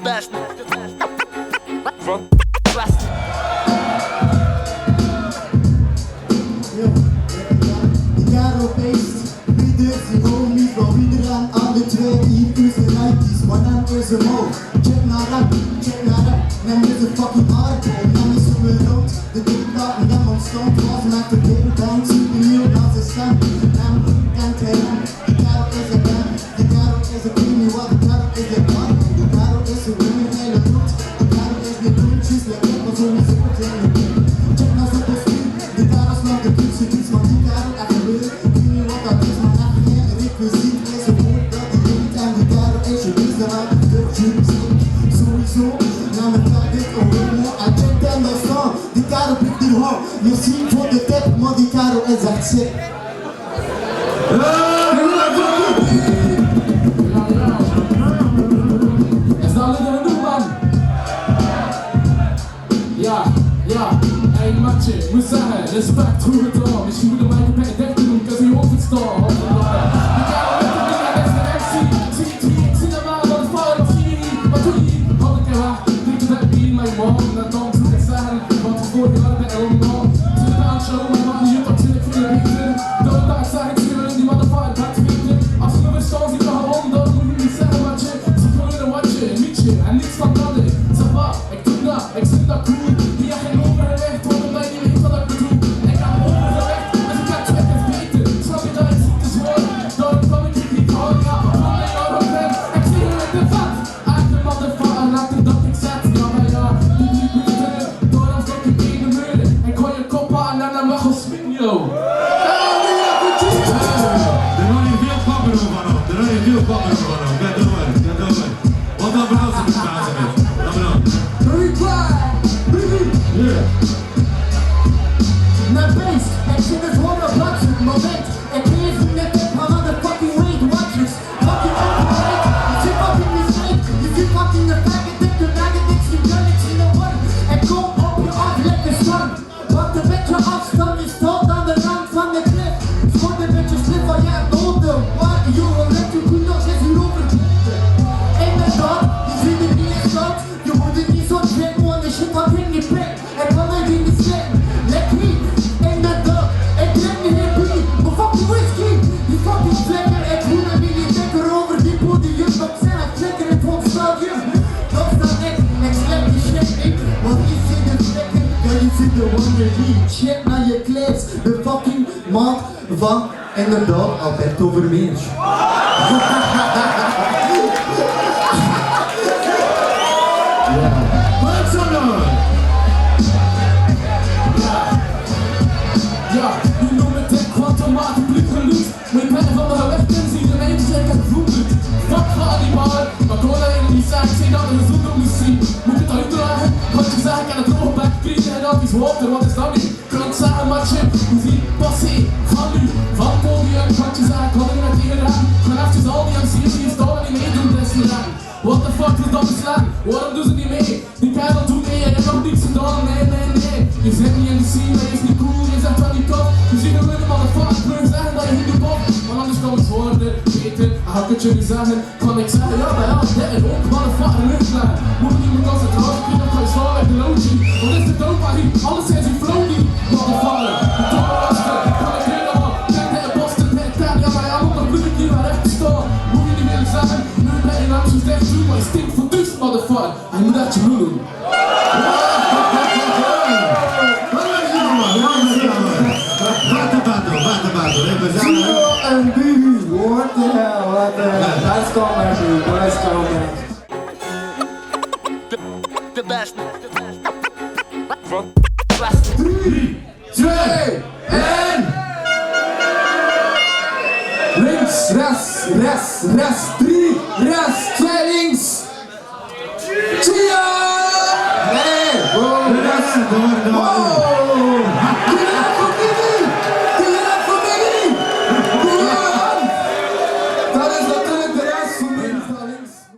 best. Ghetto-based leaders, die homies, van wie er aan de twee hier is de 90's, maar dan is er mo. Check naar rap, neem je de fucking aardbol, nam is zo weer rood. De diktaat en dan ontstond was met de babybank, super nieuw als een stem. En KM, de ghetto is een band, de ghetto is een creamy, wat de ghetto is een band. De ghetto is een women, hele bloed, de ghetto is de groentjes, de ghetto is een super kleine kind. Check nou zo de stuur, de ghetto is nog de kuutse iets, maar die ghetto echt gebeurt. Sowieso, na mijn target een homo. En check dan dat staan, die karo pikt die hoog. Misschien voor de tip, maar die karo is echt sick. Is dat alleen een doen, man? Ja, hey matje, moet zeggen, respect hoe het al. Misschien moet de mic bij de doen, cause hij hoort het staan. Check naar je clips, de fucking maat van inderdaad Alberto Vermeers. Ja, je noemt het een kwantomaat publiek geluid. Maar je bent van de weg en zie je even zeker vloed. Fuck van die man, maar kon alleen niet zeggen, ik zei dat het gezond om misschien. Moet ik het uitdragen? Wat je zegt, ik kan het droge bek kriegen en dat is water, wat is dat nu? Kan ik zeggen, matje, hoe zie ik passé van u? Van podium, wat je zegt, had ik met die gedaan. Gaan eventjes al die MC's die staan en die meedoen, dat is niet lang. What the fuck is dat beslaan? Waarom doen ze niet mee? Die kerel doet mee, en je hebt nog niets gedaan, nee. Je zit niet in de scene, dat is niet cool, je zegt wel niet tof. Je ziet een winnen, maar de fuck, terug zeggen dat je niet doet op. Maar anders kan het worden, weten, en ga ik het jullie zeggen. Kan ik zeggen, ja, maar ja, dit is ook maar een fucking luchtlaan. Moet niet meer als het hart, ik weet nog wel zwaar met de loodje. Wat is de dood maar hier? Alles is in flow niet. Motherfucker, de topmaster, kan ik helemaal. Kijk naar de Boston, net daar, ja, maar ja, moet nog bloed ik hier waar recht staan. Moet je niet willen zeggen, nu ben je langs je zegt, maar je stinkt van dus, motherfucker. Hij moet uit je bloed doen. Zero and Bibi, what the hell, Let's go back, dude, let's go back. The best. 3, 2, 1. Links, rechts, 3, rechts, 2 links. Cheers! Nee, bro, rechts door.